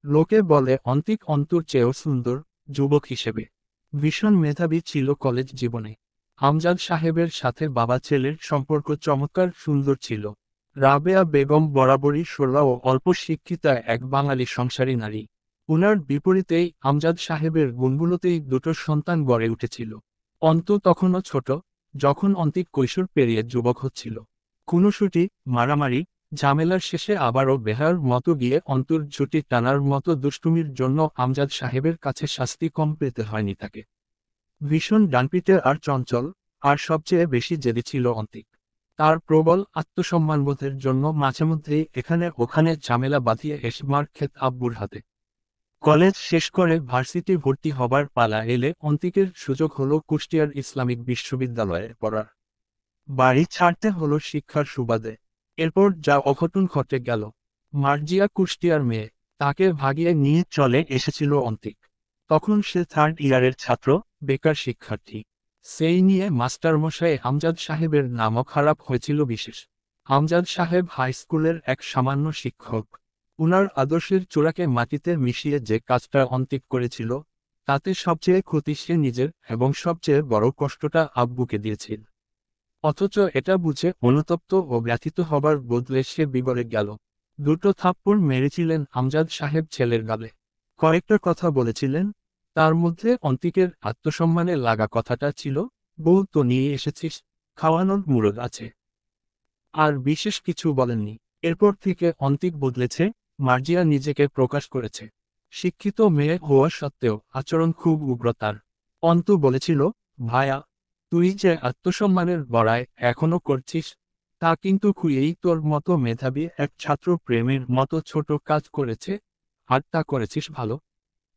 লোকে বলে অন্তিক অন্তুর চেয়েও সুন্দর। যুবক হিসেবে ভীষণ মেধাবী ছিল কলেজ জীবনে। আমজাদ সাহেবের সাথে বাবা ছেলের সম্পর্ক চমৎকার সুন্দর ছিল। রাবেয়া বেগম বরাবরই সরলা ও অল্প শিক্ষিতা এক বাঙালি সংসারী নারী। উনার বিপরীতেই আমজাদ সাহেবের গুণগুলোতেই দুটো সন্তান গড়ে উঠেছিল। অন্তু তখনও ছোট, যখন অন্তিক কৈশোর পেরিয়ে যুবক হচ্ছিল। খুনোশুটি, মারামারি, ঝামেলার শেষে আবারও বেহার মতো গিয়ে অন্তুর ঝুঁটি টানার মতো দুষ্টুমির জন্য আমজাদ সাহেবের কাছে শাস্তি কম পেতে হয়নি তাকে। ভীষণ ডানপিটে আর চঞ্চল, আর সবচেয়ে বেশি জেদি ছিল অন্তিক। তার প্রবল আত্মসম্মানবোধের জন্য মাঝেমধ্যেই এখানে ওখানে ঝামেলা বাঁধিয়ে এসে মার খেত আব্বুর হাতে। কলেজ শেষ করে ভার্সিটি ভর্তি হবার পালা এলে অন্তিকের সুযোগ হলো কুষ্টিয়ার ইসলামিক বিশ্ববিদ্যালয়ে পড়ার। বাড়ি ছাড়তে হলো শিক্ষার সুবাদে। এরপর যা অঘটন ঘটে গেল। মার্জিয়া কুষ্টিয়ার মেয়ে, তাকে ভাগিয়ে নিয়ে চলে এসেছিল অন্তিক। তখন সে 3rd ইয়ারের ছাত্র, বেকার শিক্ষার্থী। সেই নিয়ে মাস্টারমশাই আমজাদ সাহেবের নামও খারাপ হয়েছিল বিশেষ। আমজাদ সাহেব হাই স্কুলের এক সামান্য শিক্ষক। উনার আদর্শের চূড়াকে মাটিতে মিশিয়ে যে কাজটা অন্তিক করেছিল, তাতে সবচেয়ে ক্ষতি সে নিজের এবং সবচেয়ে বড় কষ্টটা আব্বুকে দিয়েছিল। অথচ এটা বুঝে অনুতপ্ত ও ব্যথিত হবার বদলে সে বিগড়ে গেল। 2টো থাপ্পড় মেরেছিলেন আমজাদ সাহেব ছেলের গালে। কয়েকটা কথা বলেছিলেন। তার মধ্যে অন্তিকের আত্মসম্মানে লাগা কথাটা ছিল, বউ তো নিয়ে এসেছিস, খাওয়ানোর মুরদ আছে। আর বিশেষ কিছু বলেননি। এরপর থেকে অন্তিক বদলেছে, মার্জিয়া নিজেকে প্রকাশ করেছে। শিক্ষিত মেয়ে হওয়া সত্ত্বেও আচরণ খুব উগ্র তার। অন্তু বলেছিল, ভায়া, তুই যে আত্মসম্মানের বড়াই এখনো করছিস, তা কিন্তু খুইয়েই তোর মতো মেধাবী এক ছাত্র প্রেমের মতো ছোট কাজ করেছে, আর তা করেছিস ভালো।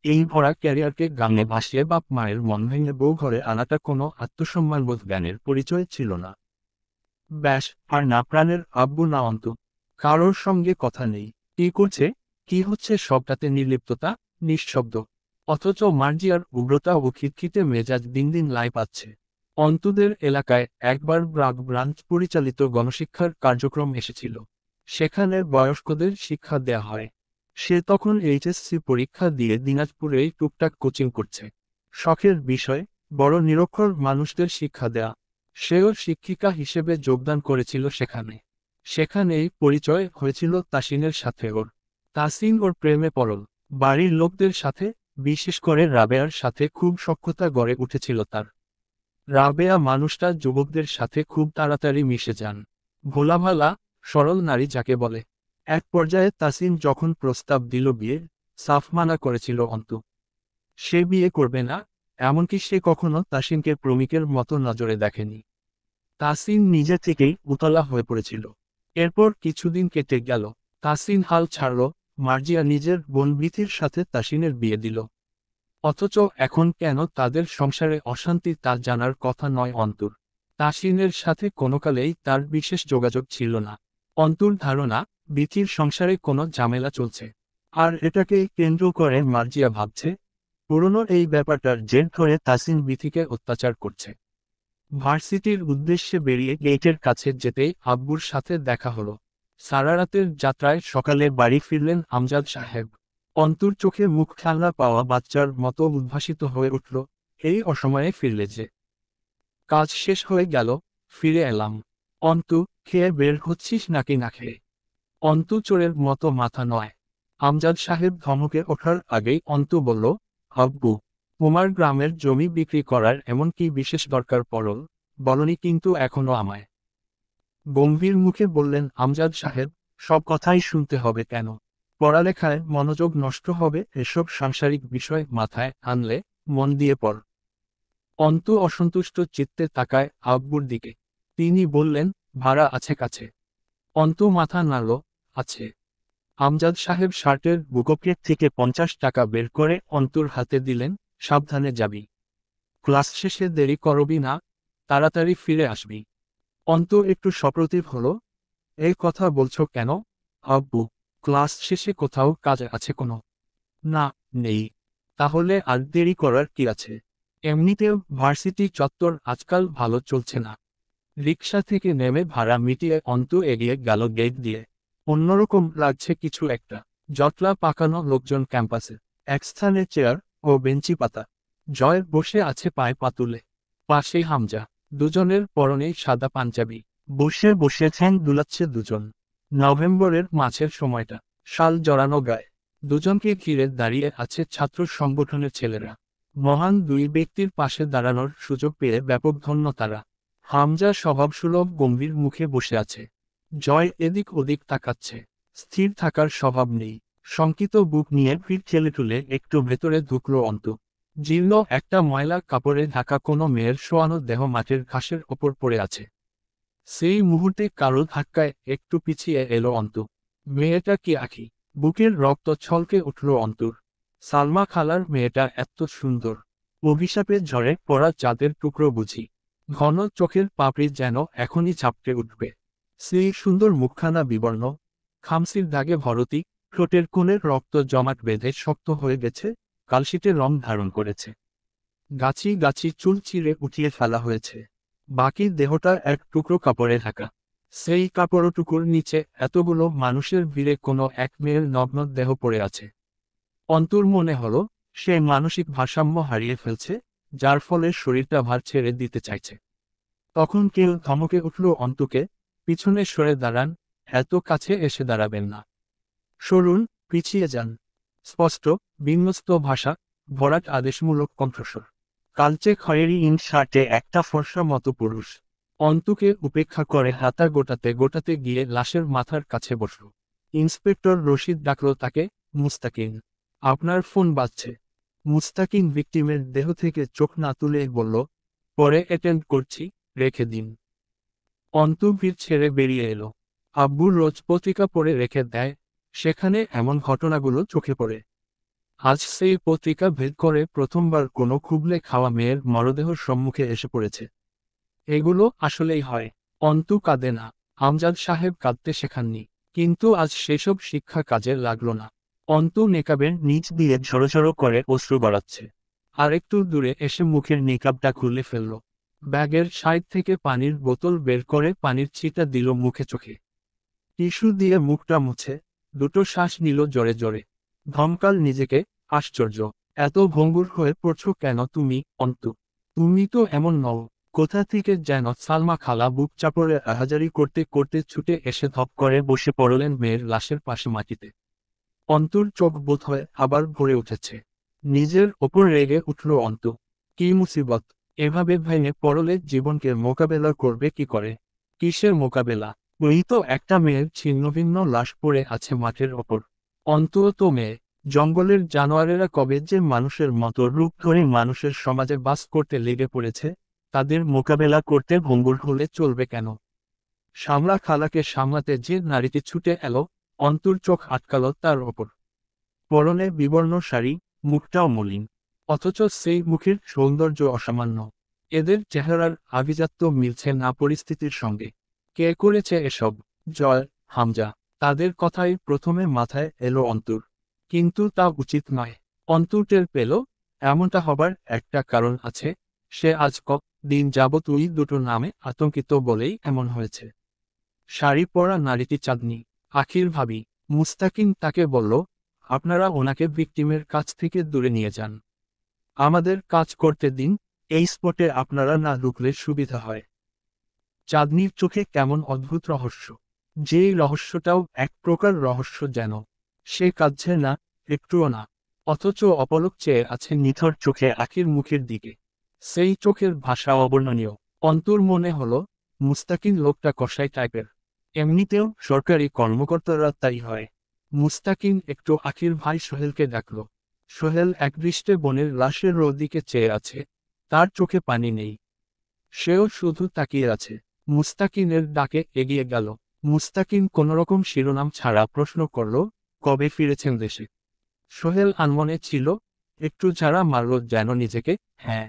এই ভরা ক্যারিয়ারকে গানে ভাসিয়ে বাপ মায়ের মন ভেঙে বউ ঘরে আনাটা কোনো আত্মসম্মানবোধ জ্ঞানের পরিচয় ছিল না। ব্যাস, আর না প্রাণের আব্বু না অন্তু। কারোর সঙ্গে কথা নেই। কি করছে, কি হচ্ছে সবটাতে নির্লিপ্ততা, নিঃশব্দ। অথচ মার্জিয়ার উগ্রতা ও খিটখিটে মেজাজ দিন দিন লাই পাচ্ছে। অন্তুদের এলাকায় একবার ব্রাঞ্চ পরিচালিত গণশিক্ষার কার্যক্রম এসেছিল। সেখানে বয়স্কদের শিক্ষা দেয়া হয়। সে তখন এইচএসসি পরীক্ষা দিয়ে দিনাজপুরেই টুকটাক কোচিং করছে। শখের বিষয়, বড় নিরক্ষর মানুষদের শিক্ষা দেয়া। সেও শিক্ষিকা হিসেবে যোগদান করেছিল সেখানে। সেখানেই পরিচয় হয়েছিল তাসিনের সাথে ওর। তাসিন ওর প্রেমে পড়ল। বাড়ির লোকদের সাথে, বিশেষ করে রাবেয়ার সাথে খুব সখ্যতা গড়ে উঠেছিল তার। রাবেয়া মানুষটা যুবকদের সাথে খুব তাড়াতাড়ি মিশে যান। ভোলাভালা, সরল নারী যাকে বলে। এক পর্যায়ে তাসিন যখন প্রস্তাব দিল বিয়ের, সাফ মানা করেছিল অন্তু। সে বিয়ে করবে না, এমনকি সে কখনো তাসিনকে প্রেমিকের মতো নজরে দেখেনি। তাসিন নিজে থেকেই উতলা হয়ে পড়েছিল। এরপর কিছুদিন কেটে গেল। তাসিন হাল ছাড়ল। মার্জিয়া নিজের বোন বিথির সাথে তাসিনের বিয়ে দিল। অথচ এখন কেন তাদের সংসারে অশান্তি তা জানার কথা নয় অন্তুর। তাসিনের সাথে কোনোকালেই তার বিশেষ যোগাযোগ ছিল না। অন্তুর ধারণা, বিথির সংসারে কোনো ঝামেলা চলছে। আর এটাকেই কেন্দ্র করে মার্জিয়া ভাবছে, পুরনো এই ব্যাপারটার জের ধরে তাসিন বিথিকে অত্যাচার করছে। ভার্সিটির উদ্দেশ্যে বেরিয়ে গেটের কাছে যেতেই আব্বুর সাথে দেখা হলো। সারারাতের যাত্রায় সকালে বাড়ি ফিরলেন আমজাদ সাহেব। অন্তুর চোখে মুখ খেলনা পাওয়া বাচ্চার মতো উদ্ভাসিত হয়ে উঠল, এই অসময়ে ফিরলে যে। কাজ শেষ হয়ে গেল, ফিরে এলাম। অন্তু, খেয়ে বের হচ্ছিস নাকি না খেয়ে? অন্তু চোরের মতো মাথা নয়। আমজাদ সাহেব ধমকে ওঠার আগেই অন্তু বলল, আব্বু, তোমার গ্রামের জমি বিক্রি করার এমন কি বিশেষ দরকার পড়ল, বলনি কিন্তু এখনো আমায়। গম্ভীর মুখে বললেন আমজাদ সাহেব, সব কথাই শুনতে হবে কেন? পড়ালেখায় মনোযোগ নষ্ট হবে এসব সাংসারিক বিষয় মাথায় আনলে, মন দিয়ে পড়। অন্তু অসন্তুষ্ট চিত্তে তাকায় আব্বুর দিকে। তিনি বললেন, ভাড়া আছে কাছে? অন্তু মাথা নাড়ল, আছে। আমজাদ সাহেব শার্টের বুকপকেট থেকে 50 টাকা বের করে অন্তুর হাতে দিলেন, সাবধানে যাবি। ক্লাস শেষে দেরি করবি না, তাড়াতাড়ি ফিরে আসবি। অন্তু একটু সপ্রতিভ হলো, এই কথা বলছো কেন আব্বু? ক্লাস শেষে কোথাও কাজ আছে কোনো? না, নেই। তাহলে আর দেরি করার কি আছে? এমনিতেও ভার্সিটি চত্বর আজকাল ভালো চলছে না। রিকশা থেকে নেমে ভাড়া মিটিয়ে অন্তু এগিয়ে গেল গেট দিয়ে। অন্যরকম লাগছে কিছু একটা। জটলা পাকানো লোকজন ক্যাম্পাসে, এক স্থানে চেয়ার ও বেঞ্চি পাতা। জয়ের বসে আছে পায়ে পা তুলে, পাশেই হামজা, দুজনের পরনেই সাদা পাঞ্জাবি। বসে বসে ঠ্যাং দুলাচ্ছে দুজন। নভেম্বরের মাঝের সময়টা, শাল জড়ানো গায়ে। দুজনকে ঘিরে দাঁড়িয়ে আছে ছাত্র সংগঠনের ছেলেরা। মহান দুই ব্যক্তির পাশে দাঁড়ানোর সুযোগ পেয়ে ব্যাপক ধন্য তারা। হামজা স্বভাবসুলভ গম্ভীর মুখে বসে আছে। জয় এদিক ওদিক তাকাচ্ছে, স্থির থাকার স্বভাব নেই। শঙ্কিত বুক নিয়ে পিঠ ঠেলে তুলে একটু ভেতরে ঢুকলো অন্তু। জীর্ণ একটা ময়লা কাপড়ে ঢাকা কোনো মেয়ের শোয়ানো দেহ মাটির ঘাসের ওপর পড়ে আছে। সেই মুহূর্তে কারো ধাক্কায় একটু পিছিয়ে এলো অন্তু। মেয়েটা কি আঁখি? বুকের রক্ত ছলকে উঠল অন্তুর। সালমা খালার মেয়েটা এত সুন্দর। অভিশাপে ঝরে পড়া চাঁদের টুকরো বুঝি। ঘন চোখের পাপড়ি যেন এখনই ঝাপটে উঠবে। সেই সুন্দর মুখখানা বিবর্ণ, খামসির দাগে ভরতি, ঠোঁটের কোণের রক্ত জমাট বেঁধে শক্ত হয়ে গেছে, কালশিটে রং ধারণ করেছে। গাছি গাছি চুল চিরে উঠিয়ে ফেলা হয়েছে। বাকি দেহটা এক টুকরো কাপড়ে ঢাকা। সেই কাপড়টুকুর নিচে এতগুলো মানুষের ভিড়ে কোনো এক মেয়ের নগ্ন দেহ পড়ে আছে। অন্তর মনে হলো সে মানসিক ভারসাম্য হারিয়ে ফেলছে, যার ফলে শরীরটা ভার ছেড়ে দিতে চাইছে। তখন কেউ ধমকে উঠল অন্তুকে, পিছনে সরে দাঁড়ান, এত কাছে এসে দাঁড়াবেন না। সরুন, পিছিয়ে যান। স্পষ্ট, বিন্যস্ত ভাষা, ভরাট আদেশমূলক কণ্ঠস্বর। কালচে খয়েরি ইন শার্টে একটা ফর্সা মতো পুরুষ অন্তুকে উপেক্ষা করে হাতা গোটাতে গোটাতে গিয়ে লাশের মাথার কাছে বসল। ইন্সপেক্টর রশিদ ডাকল তাকে। মুস্তাকিন, আপনার ফোন বাজছে। মুস্তাকিন ভিকটিমের দেহ থেকে চোখ না তুলে বলল, পরে অ্যাটেন্ড করছি, রেখে দিন। অন্তু ভিড় ছেড়ে বেরিয়ে এলো। আব্বুর রোজ পত্রিকা পড়ে রেখে দেয়, সেখানে এমন ঘটনাগুলো চোখে পড়ে। আজ সেই পত্রিকা ভেদ করে প্রথমবার কোনো খুবলে খাওয়া মেয়ের মরদেহ সম্মুখে এসে পড়েছে। এগুলো আসলেই হয়। অন্তু কাঁদে না, আমজাদ সাহেব কাঁদতে শেখাননি, কিন্তু আজ সেসব শিক্ষা কাজে লাগল না। অন্তু নেকাবের নিচ দিয়ে ঝরো ঝরো করে অশ্রু বাড়াচ্ছে। আর একটু দূরে এসে মুখের নিকাবটা খুলে ফেলল। ব্যাগের সাইড থেকে পানির বোতল বের করে পানির ছিটা দিল মুখে চোখে। টিস্যু দিয়ে মুখটা মুছে দুটো শ্বাস নিল জোরে জোরে। ধমকাল নিজেকে, আশ্চর্য, এত ভঙ্গুর হয়ে পড়ছো কেন তুমি, অন্তু? তুমি তো এমন নও। কোথা থেকে যেন সালমা খালা বুক চাপড়ে আহাজারি করতে করতে ছুটে এসে ধপ করে বসে পড়লেন মেয়ের লাশের পাশে মাটিতে। অন্তুর চোখ বোধ হয় আবার ভরে উঠেছে। নিজের ওপর রেগে উঠল অন্তু। কি মুসিবত! এভাবে ভেঙে পড়লে জীবনকে মোকাবেলা করবে কি করে? কিসের মোকাবেলা? ওই তো একটা মেয়ের ছিন্নভিন্ন লাশ পড়ে আছে মাঠের ওপর। অন্তত তো মেয়ে। জঙ্গলের জানোয়ারেরা কবে যে মানুষের মতো রূপ ধরে মানুষের সমাজে বাস করতে লেগে পড়েছে, তাদের মোকাবেলা করতে ভঙ্গুর হলে চলবে কেন? সামলা খালাকে সামলাতে যে নারীটি ছুটে এলো, অন্তুর চোখ আটকাল তার ওপর। পরনে বিবর্ণ শাড়ি, মুখটাও মলিন। অথচ সেই মুখের সৌন্দর্য অসামান্য। এদের চেহারার আভিজাত্য মিলছে না পরিস্থিতির সঙ্গে। কে করেছে এসব? জয়, হামজা। তাদের কথাই প্রথমে মাথায় এলো অন্তুর। কিন্তু তা উচিত নয়। অন্তুর টের পেল, এমনটা হবার একটা কারণ আছে। সে আজ দিন যাবৎ ওই দুটো নামে আতঙ্কিত বলেই এমন হয়েছে। শাড়ি পরা নারীটি চাঁদনি, আখির ভাবি। মুস্তাকিন তাকে বলল, আপনারা ওনাকে ভিকটিমের কাছ থেকে দূরে নিয়ে যান। আমাদের কাজ করতে দিন, এই স্পটে আপনারা না ঢুকলে সুবিধা হয়। চাঁদনির চোখে কেমন অদ্ভুত রহস্য, যেই রহস্যটাও এক প্রকার রহস্য যেন। সে কাঁদছে না, একটুও না। অথচ অপলক চেয়ে আছে নিথর চোখে আখির মুখের দিকে। সেই চোখের ভাষা অবর্ণনীয়। অন্তর মনে হলো, মুস্তাকিন লোকটা কসাই টাইপের। এমনিতেও সরকারি কর্মকর্তারা তাই হয়। মুস্তাকিন একটু আখির ভাই সোহেলকে ডাকল। সোহেল একদৃষ্টে বোনের লাশের দিকে চেয়ে আছে, তার চোখে পানি নেই। সেও শুধু তাকিয়ে আছে। মুস্তাকিনের ডাকে এগিয়ে গেল। মুস্তাকিন কোনোরকম শিরোনাম ছাড়া প্রশ্ন করল, কবে ফিরেছেন দেশে? সোহেল আনমনে ছিল, একটু ঝাড়া মারল যেন নিজেকে। হ্যাঁ,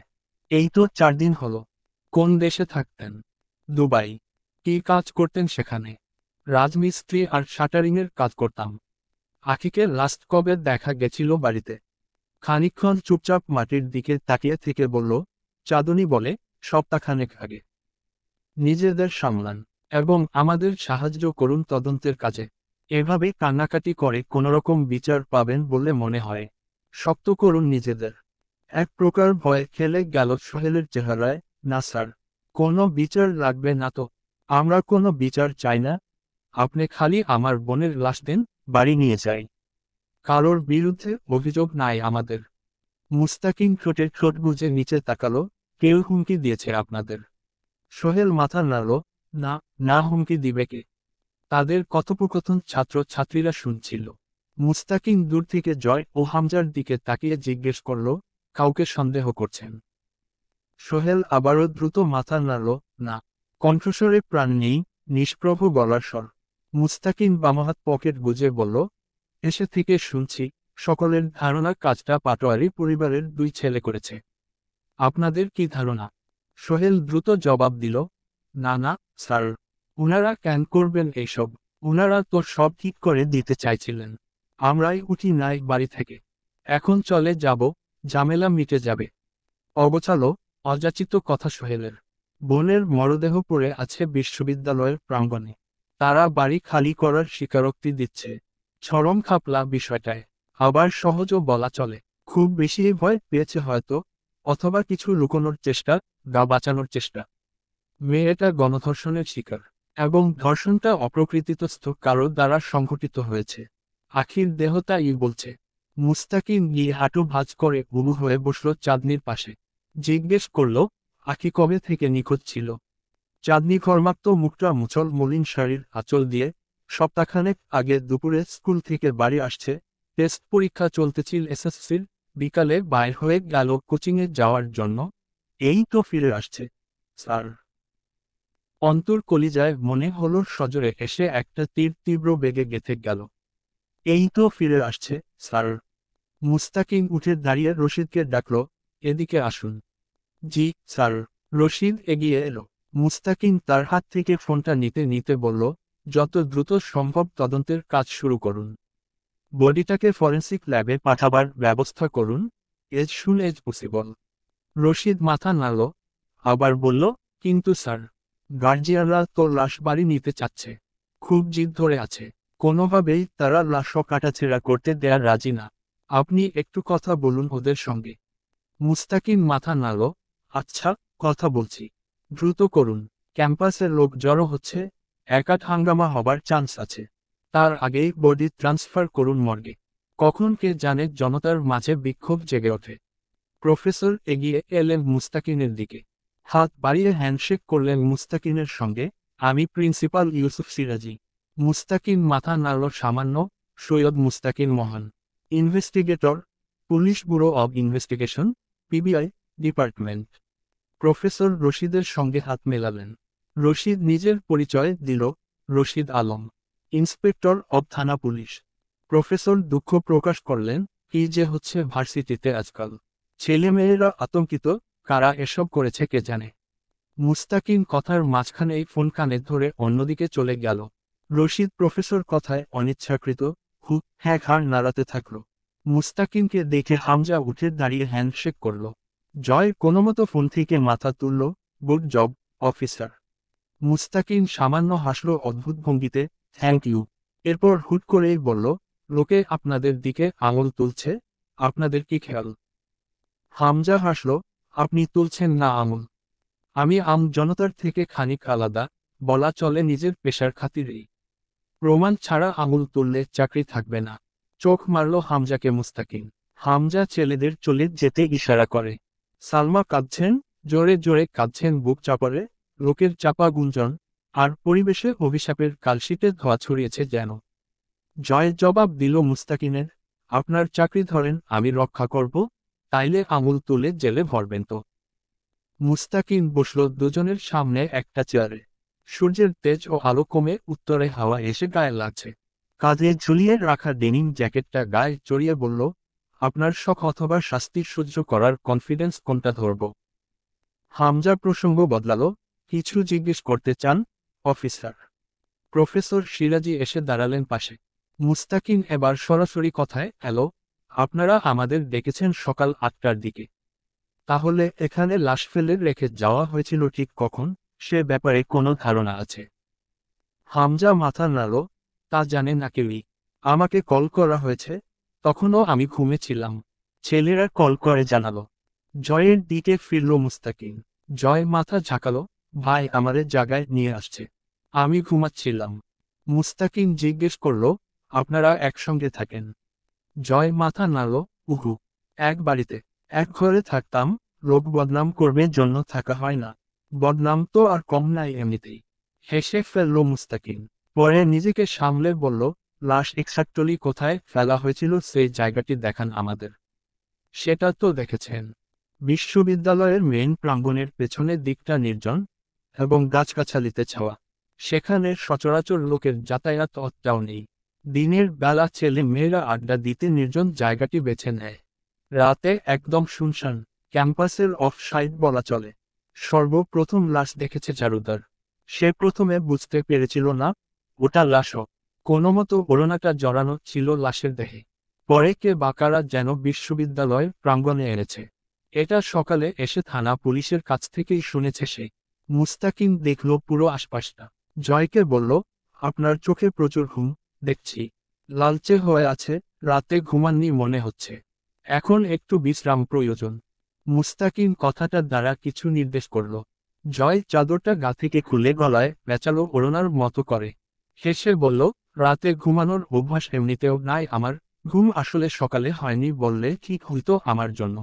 এই তো 4 দিন হলো। কোন দেশে থাকতেন? দুবাই। কি কাজ করতেন সেখানে? রাজমিস্ত্রি আর শাটারিংয়ের কাজ করতাম। আখিকে লাস্ট কবে দেখা গেছিল বাড়িতে? খানিকক্ষণ চুপচাপ মাটির দিকে তাকিয়ে থেকে বলল, চাঁদনী বলে, সপ্তাহখানেক আগে। নিজেদের সামলান এবং আমাদের সাহায্য করুন তদন্তের কাজে। এভাবে কান্নাকাটি করে কোনোরকম বিচার পাবেন বলে মনে হয়। শক্ত করুন নিজেদের। এক প্রকার ভয় খেলে গেল সোহেলের চেহারায়। না স্যার, কোনো বিচার লাগবে না তো। আমরা কোনো বিচার চাই না। আপনি খালি আমার বোনের লাশ দেন, বাড়ি নিয়ে যাই। কারোর বিরুদ্ধে অভিযোগ নাই আমাদের। মুস্তাকিম ঠোঁটে ঠোঁট গুজে নিচে তাকালো। কেউ হুমকি দিয়েছে আপনাদের? সোহেল মাথা নাড়ল। না, না, হুমকি দিবে কে? তাদের কথোপকথন ছাত্র ছাত্রীরা শুনছিল। মুস্তাকিম দূর থেকে জয় ও হামজার দিকে তাকিয়ে জিজ্ঞেস করল, কাউকে সন্দেহ করছেন? সোহেল আবারও দ্রুত মাথা নাড়ল। না। কণ্ঠস্বরে প্রাণ নেই, নিষ্প্রভ গলার স্বর। মুস্তাকিম বামহাত পকেট গুজে বলল, এসে থেকে শুনছি সকলের ধারণা কাজটা পাটোয়ারি পরিবারের 2 ছেলে করেছে। আপনাদের কি ধারণা? সোহেল দ্রুত জবাব দিল, না না স্যার, উনারা কেন করবেন এইসব? উনারা তো সব ঠিক করে দিতে চাইছিলেন। আমরাই উঠি নাই বাড়ি থেকে। এখন চলে যাব, ঝামেলা মিটে যাবে। অগোছালো, অযাচিত কথা সোহেলের। বোনের মরদেহ পড়ে আছে বিশ্ববিদ্যালয়ের প্রাঙ্গণে। তারা বাড়ি খালি করার স্বীকারোক্তি দিচ্ছে। চরম খাপলা বিষয়টায়। আবার সহজও বলা চলে। খুব বেশি ভয় পেয়েছে হয়তো, অথবা কিছু লুকোনোর চেষ্টা, গা বাঁচানোর চেষ্টা। মেয়েটা গণধর্ষণের শিকার, এবং ধর্ষণটা অপ্রকৃতিস্থ কারো দ্বারা সংঘটিত হয়েছে। আখির দেহতাই বলছে। মুস্তাকিম গিয়ে হাঁটু ভাঁজ করে উবু হয়ে বসল চাঁদনির পাশে। জিজ্ঞেস করল, আখি কবে থেকে নিখোঁজ ছিল? চাঁদনি ঘর্মাক্ত মুখটা মুচল মলিন শাড়ির আঁচল দিয়ে। সপ্তাহখানেক আগে দুপুরে স্কুল থেকে বাড়ি আসছে। টেস্ট পরীক্ষা চলতেছিল এসএসসির। বিকালে বাইর হয়ে গেল কোচিংয়ে যাওয়ার জন্য। এই তো ফিরে আসছে স্যার। অন্তর কলিজায় মনে হলো সজোরে এসে একটা তীর তীব্র বেগে গেঁথে গেল। এই তো ফিরে আসছে স্যার। মুস্তাকিম উঠে দাঁড়িয়ে রশিদকে ডাকল, এদিকে আসুন। জি স্যার। রশিদ এগিয়ে এলো। মুস্তাকিম তার হাত থেকে ফোনটা নিতে নিতে বলল, যত দ্রুত সম্ভব তদন্তের কাজ শুরু করুন। বডিটাকে ফরেন্সিক ল্যাবে পাঠাবার ব্যবস্থা করুন, as soon as possible. Rashid মাথা নাড়ল। আবার বলল, কিন্তু স্যার, গার্জিয়ানরা তো লাশ বাড়ি নিতে চাচ্ছে। খুব জিদ ধরে আছে। কোনোভাবেই তারা লাশ কাটাছেঁড়া করতে দেয়া রাজি না। আপনি একটু কথা বলুন ওদের সঙ্গে। মুস্তাকিম মাথা নাড়ল। আচ্ছা, কথা বলছি। দ্রুত করুন। ক্যাম্পাসের লোক জড়ো হচ্ছে। একাট হাঙ্গামা হবার চান্স আছে। তার আগেই বডি ট্রান্সফার করুন মর্গে। কখন কে জানে জনতার মাঝে বিক্ষোভ জেগে ওঠে। প্রফেসর এগিয়ে এলেন মুস্তাকিনের দিকে। হাত বাড়িয়ে হ্যান্ডশেক করলেন মুস্তাকিনের সঙ্গে। আমি প্রিন্সিপাল ইউসুফ সিরাজি। মুস্তাকিন মাথা নাড়ল সামান্য। সৈয়দ মুস্তাকিন মহান, investigator, police bureau of investigation, PBI department. Professor রশিদের সঙ্গে হাত মেলালেন। রশিদ নিজের পরিচয় দিল, রশিদ আলম, ইন্সপেক্টর অব থানা পুলিশ। প্রফেসর দুঃখ প্রকাশ করলেন, কি যে হচ্ছে ভার্সিটিতে আজকাল। ছেলেমেয়েরা আতঙ্কিত, কারা এসব করেছে কে জানে। মুস্তাকিম কথার মাঝখানেই ফোন কানে ধরে অন্যদিকে চলে গেল। রশিদ প্রফেসর কথায় অনিচ্ছাকৃত হ্যাঁ ঘাড় নাড়াতে থাকল। মুস্তাকিমকে দেখে হামজা উঠে দাঁড়িয়ে হ্যান্ডশেক করল। জয় কোনোমতো ফোন থেকে মাথা তুলল। Good job, officer. মুস্তাকিম সামান্য হাসল অদ্ভুত ভঙ্গিতে, থ্যাংক ইউ। এরপর হুট করেই বলল, লোকে আপনাদের দিকে আঙুল তুলছে, আপনাদের কি খেয়াল? হামজা হাসল, আপনি তুলছেন না আঙুল। আমি জনতার থেকে খানিক আলাদা, বলা চলে নিজের পেশার খাতিরেই। প্রমাণ ছাড়া আঙুল তুললে চাকরি থাকবে না। চোখ মারল হামজাকে মুস্তাকিম। হামজা ছেলেদের চলে যেতে ইশারা করে। সালমা কাঁদছেন, জোরে জোরে কাঁদছেন বুক চাপড়ে। লোকের চাপা গুঞ্জন আর পরিবেশে অভিশাপের কালশিটে ধোঁয়া ছড়িয়েছে যেন। জয় জবাব দিল মুস্তাকিনের, আপনার চাকরি ধরেন আমি রক্ষা করব, তাইলে আঙুল তুলে জেলে ভরবেন তো। মুস্তাকিন বসল দুজনের সামনে একটা চেয়ারে। সূর্যের তেজ ও আলো কমে উত্তরে হাওয়া এসে গায়ে লাগছে। কাঁধে ঝুলিয়ে রাখা ডেনিম জ্যাকেটটা গায়ে চড়িয়ে বলল, আপনার শখ অথবা শাস্তি সহ্য করার কনফিডেন্স কোনটা ধরব? হামজা প্রসঙ্গ বদলালো, কিছু জিজ্ঞেস করতে চান, অফিসার? প্রফেসর সিরাজি এসে দাঁড়ালেন পাশে। মুস্তাকিন এবার সরাসরি কথায়, হ্যালো, আপনারা আমাদের ডেকেছেন সকাল 8টার দিকে। তাহলে এখানে লাশ ফেলে রেখে যাওয়া হয়েছিল ঠিক কখন, সে ব্যাপারে কোনো ধারণা আছে? হামজা মাথা নাড়ল। তা জানে না কেউই। আমাকে কল করা হয়েছে, তখনও আমি ঘুমেছিলাম। ছেলেরা কল করে জানালো। জয়ের দিকে ফিরল মুস্তাকিম। জয় মাথা ঝাঁকালো, ভাই আমাদের জায়গায় নিয়ে আসছে। আমি ঘুমাচ্ছিলাম। মুস্তাকিম জিজ্ঞেস করল, আপনারা একসঙ্গে থাকেন? জয় মাথা নাড়ল, উহু। এক বাড়িতে, এক ঘরে থাকতাম। লোক বদনাম করবে জন্য থাকা হয় না। বদনাম তো আর কম নাই এমনিতেই। হেসে ফেলল মুস্তাকিম। পরে নিজেকে সামলে বলল, লাশ এক্সাক্টলি কোথায় ফেলা হয়েছিল সেই জায়গাটি দেখান আমাদের। সেটা তো দেখেছেন। বিশ্ববিদ্যালয়ের মেইন প্রাঙ্গণের পেছনের দিকটা নির্জন এবং গাছগাছালিতে ছাওয়া। সেখানে সচরাচর লোকের যাতায়াত অতটাও নেই। দিনের বেলা ছেলে মেয়েরা আড্ডা দিতে নির্জন জায়গাটি বেছে নেয়। রাতে একদম শুনশান, ক্যাম্পাসের অফ সাইড বলা চলে। সর্বপ্রথম লাশ দেখেছে চারুদার। সে প্রথমে বুঝতে পেরেছিল না ওটা লাশও। কোনোমতো ওড়নাটা জড়ানো ছিল লাশের দেহে। পরে কে বাকারা যেন বিশ্ববিদ্যালয়ের প্রাঙ্গণে এনেছে। এটা সকালে এসে থানা পুলিশের কাছ থেকেই শুনেছে সে। মুস্তাকিম দেখল পুরো আশপাশটা। জয়কে বলল, আপনার চোখে প্রচুর ঘুম দেখছি। লালচে হয়ে আছে, রাতে ঘুমাননি মনে হচ্ছে। এখন একটু বিশ্রাম প্রয়োজন। মুস্তাকিম কথাটার দ্বারা কিছু নির্দেশ করল। জয় চাদরটা গা থেকে খুলে গলায় পেঁচালো ওড়নার মতো করে। হেসে বলল, রাতে ঘুমানোর অভ্যাস এমনিতেও নাই আমার। ঘুম আসলে সকালে হয়নি বললে ঠিক হইতো আমার জন্য।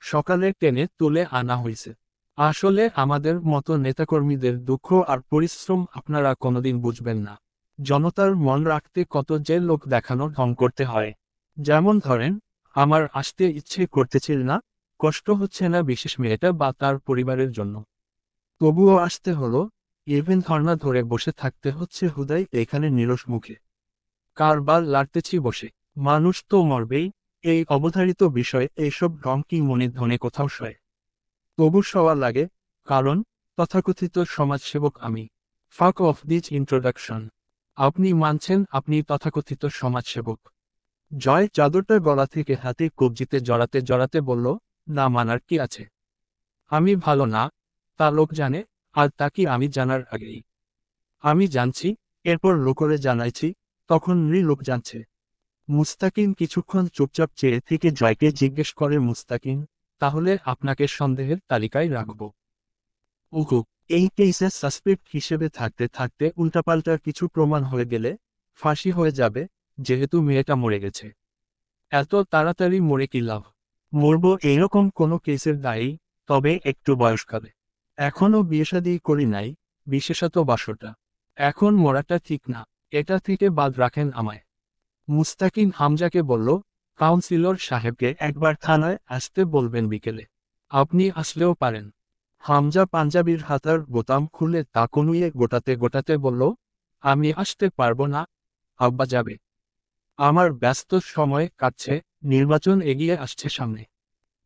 সকালে টেনে তুলে আনা হয়েছে। আসলে আমাদের মতো নেতাকর্মীদের দুঃখ আর পরিশ্রম আপনারা কোনোদিন বুঝবেন না। জনতার মন রাখতে কত যে লোক দেখানো ঢং করতে হয়। যেমন ধরেন, আমার আসতে ইচ্ছে করতেছিল না, কষ্ট হচ্ছে না বিশেষ মেয়েটা বা তার পরিবারের জন্য, তবুও আসতে হলো। ইভেন ধর্ণা ধরে বসে থাকতে হচ্ছে হুদাই এখানে নিরস মুখে। কারবার লাড়তেছি বসে। মানুষ তো মরবেই। এই অবধারিত বিষয়ে এইসব ঢং কি মনে ধনে কোথাও সয়? তবু সওয়া লাগে, কারণ তথাকথিত সমাজসেবক আমি। ফাক অফ দিস ইন্ট্রোডাকশন। আপনি মানছেন আপনি তথাকথিত সমাজসেবক? জয় চাদরটা গলা থেকে হাতে কবজিতে জড়াতে জড়াতে বলল, না মানার কি আছে? আমি ভালো না, তা লোক জানে, আর তা কি আমি জানার আগেই? আমি জানছি, এরপর লোকরে জানাইছি, তখন লোক জানছে। মুস্তাকিম কিছুক্ষণ চুপচাপ চেয়ে থেকে জয়কে জিজ্ঞেস করে, মুস্তাকিম, তাহলে আপনাকে সন্দেহের তালিকায় রাখব? উহু। এই কেসে সাসপেক্ট হিসেবে থাকতে থাকতে উল্টাপাল্টা কিছু প্রমাণ হয়ে গেলে ফাঁসি হয়ে যাবে, যেহেতু মেয়েটা মরে গেছে। এত তাড়াতাড়ি মরে কি লাভ? মরব এইরকম কোনো কেসের দায়ী, তবে একটু বয়সকালে। এখনো বিয়েশাদি করি নাই, বিশেষত বাসরটা। এখন মরাটা ঠিক না, এটা থেকে বাদ রাখেন আমায়। মুস্তাকিম হামজাকে বলল, কাউন্সিলর সাহেবকে একবার থানায় আসতে বলবেন বিকেলে। আপনি আসলেও পারেন। হামজা পাঞ্জাবির হাতার বোতাম খুলে তা কনুইয়ে গোটাতে গোটাতে বলল, আমি আসতে পারবো না, আব্বা যাবে। আমার ব্যস্ত সময় কাটছে, নির্বাচন এগিয়ে আসছে সামনে।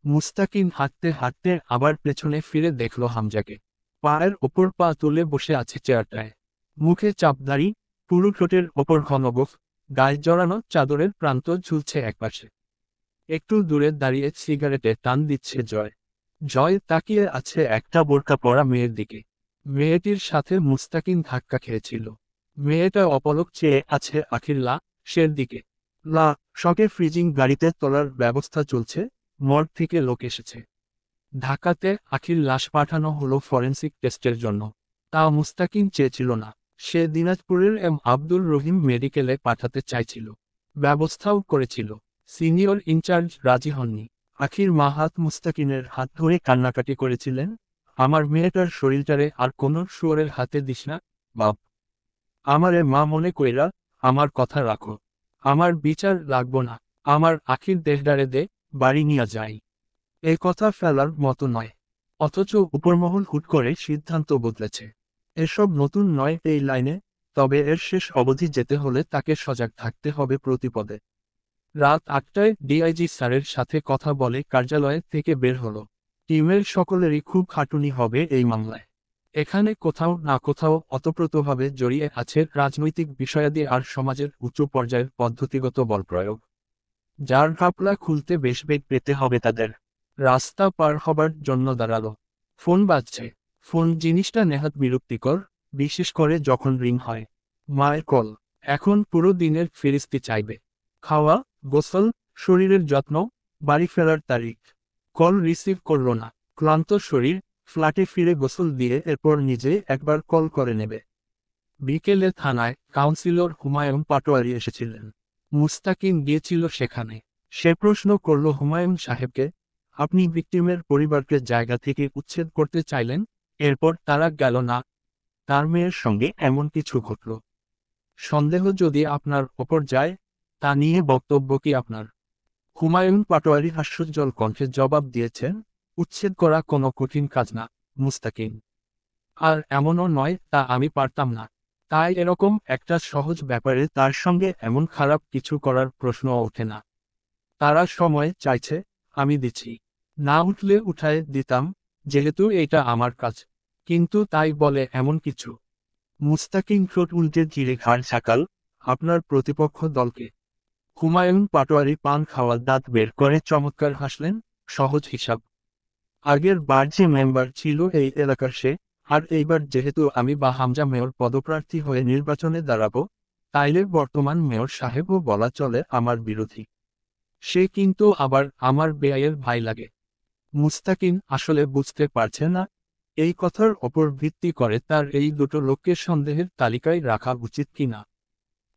মুস্তাকিম হাঁটতে হাঁটতে আবার পেছনে ফিরে দেখল হামজাকে। পায়ের ওপর পা তুলে বসে আছে চেয়ারটায়। মুখে চাপদাড়ি, পুরো ঠোঁটের ওপর ঘন গোঁফ, গায়ে জড়ানো চাদরের প্রান্ত ঝুলছে একপাশে। একটু দূরে দাঁড়িয়ে সিগারেটে টান দিচ্ছে জয়। জয় তাকিয়ে আছে একটা বোরকা পরা মেয়ের দিকে। মেয়েটির সাথে মুস্তাকিম ধাক্কা খেয়েছিল। মেয়েটা অপলক চেয়ে আছে আখিল্লা সের দিকে। লা শকে ফ্রিজিং গাড়িতে তোলার ব্যবস্থা চলছে, মর্গ থেকে লোক এসেছে। ঢাকাতে আখির লাশ পাঠানো হলো ফরেন্সিক টেস্টের জন্য। তা মুস্তাকিম চেয়েছিল না। সে দিনাজপুরের আব্দুর রহিম মেডিকেলে পাঠাতে চাইছিল। ব্যবস্থাও করেছিল। সিনিয়র ইনচার্জ রাজি হননি। আখির মা হাত মুস্তাকিমের হাত ধরে কান্নাকাটি করেছিলেন, আমার মেয়েটার শরীরটারে আর কোনো শুয়োরের হাতে দিস না, বাপ। আমারে মা মনে কইরা আমার কথা রাখো। আমার বিচার লাগবো না। আমার আখির দেশডারে দে, বাড়ি নিয়ে যাই। এই কথা ফেলার মতো নয়। অথচ উপরমহল হুট করে সিদ্ধান্ত বদলেছে। এসব নতুন নয় এই লাইনে, তবে এর শেষ অবধি যেতে হলে তাকে সজাগ থাকতে হবে প্রতিপদে। রাত 8টায় ডিআইজি স্যারের সাথে কথা বলে কার্যালয় থেকে বের হলো। টিমের সকলেরই খুব খাটুনি হবে এই মামলায়। এখানে কোথাও না কোথাও অতপ্রতভাবে জড়িয়ে আছে রাজনৈতিক বিষয়াদি আর সমাজের উচ্চ পর্যায়ের পদ্ধতিগত বলপ্রয়োগ, যার ঘাপলা খুলতে বেশ বেগ পেতে হবে তাদের। রাস্তা পার হবার জন্য দাঁড়ালো। ফোন বাজছে। ফোন জিনিসটা নেহাত বিরক্তিকর, বিশেষ করে যখন রিং হয়। মায়ের কল। এখন পুরো দিনের ফিরিস্তি চাইবে। খাওয়া, গোসল, শরীরের যত্ন, বাড়ি ফেরার তারিখ। কল রিসিভ করল না। ক্লান্ত শরীর, ফ্ল্যাটে ফিরে গোসল দিয়ে এরপর নিজে একবার কল করে নেবে। বিকেলে থানায় কাউন্সিলর হুমায়ুন পাটোয়ারি এসেছিলেন। মুস্তাকিন গিয়েছিল সেখানে। সে প্রশ্ন করল হুমায়ুন সাহেবকে, আপনি ভিকটিমের পরিবারকে জায়গা থেকে উচ্ছেদ করতে চাইলেন, এরপর তারা গেল না, তার মেয়ের সঙ্গে এমন কিছু ঘটল। সন্দেহ যদি আপনার ওপর যায়, তা নিয়ে বক্তব্য কি আপনার? হুমায়ুন পাটোয়ারি হাস্যোজ্জ্বল কণ্ঠে জবাব দিয়েছেন, উচ্ছেদ করা কোনো কঠিন কাজ না, মুস্তাকিন। আর এমনও নয় তা আমি পারতাম না। তাই এরকম একটা সহজ ব্যাপারে তার সঙ্গে এমন খারাপ কিছু করার প্রশ্ন ওঠে না। তারা সময় চাইছে, আমি দিচ্ছি। না উঠলে উঠায় দিতাম, যেহেতু এটা আমার কাজ। কিন্তু তাই বলে এমন কিছু? মুস্তাকিন ঠোঁট উল্টে ধীরে ঘাড় ঝাঁকাল, আপনার প্রতিপক্ষ দলকে? হুমায়ুন পাটোয়ারি পান খাওয়া দাঁত বের করে চমৎকার হাসলেন, সহজ হিসাব। আগের বার যে মেম্বার ছিল এই এলাকার সে, আর এইবার যেহেতু আমি বা হামজা মেয়র পদপ্রার্থী হয়ে নির্বাচনে দাঁড়াবো, তাইলে বর্তমান মেয়র সাহেবও বলা চলে আমার বিরোধী। সে কিন্তু আবার আমার বেয়াইয়ের ভাই লাগে। মুস্তাকিন আসলে বুঝতে পারছে না, এই কথার ওপর ভিত্তি করে তার এই দুটো লোককে সন্দেহের তালিকায় রাখা উচিত কিনা।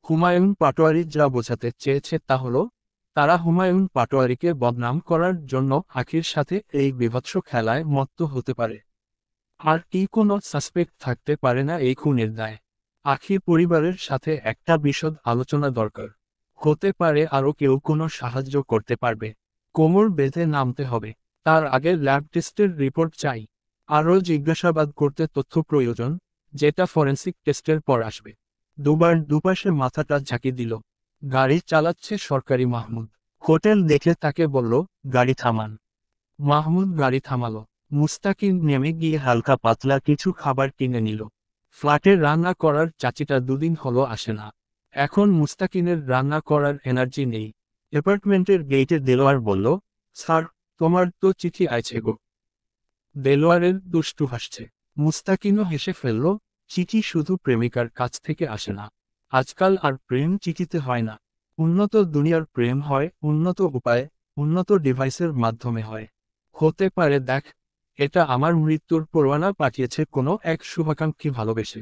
হুমায়ুন পাটোয়ারি যা বোঝাতে চেয়েছে তা হলো, তারা হুমায়ুন পাটোয়ারিকে বদনাম করার জন্য আখির সাথে এই বীভৎস খেলায় মত্ত হতে পারে। আর কি কোনো সাসপেক্ট থাকতে পারে না এই খুনের দায়? আখির পরিবারের সাথে একটা বিশদ আলোচনা দরকার। হতে পারে আরও কেউ কোনো সাহায্য করতে পারবে। কোমর বেঁধে নামতে হবে। তার আগে ল্যাব টেস্টের রিপোর্ট চাই। আরও জিজ্ঞাসাবাদ করতে তথ্য প্রয়োজন, যেটা ফরেন্সিক টেস্টের পর আসবে। দুবার দুপাশে মাথাটা ঝাঁকি দিল। গাড়ি চালাচ্ছে সরকারি মাহমুদ। হোটেল দেখে তাকে বলল, গাড়ি থামান। মাহমুদ গাড়ি থামালো। মুস্তাকিন নেমে গিয়ে হালকা পাতলা কিছু খাবার কিনে নিল। ফ্ল্যাটে রান্না করার চাচিটা দুদিন হলো আসে না। এখন মুস্তাকিনের রান্না করার এনার্জি নেই। অ্যাপার্টমেন্টের গেটে দেলোয়ার বলল, স্যার, তোমার তো চিঠি আইছে গো। দেলোয়ারের দুষ্টু হাসছে। মুস্তাকিনও হেসে ফেলল, চিঠি শুধু প্রেমিকার কাছ থেকে আসে না। আজকাল আর প্রেম চিঠিতে হয় না। উন্নত দুনিয়ার প্রেম হয় উন্নত উপায়ে, উন্নত ডিভাইসের মাধ্যমে হয়। হতে পারে দেখ, এটা আমার মৃত্যুর পরোয়ানা পাঠিয়েছে কোনো এক শুভাকাঙ্ক্ষী ভালোবেসে।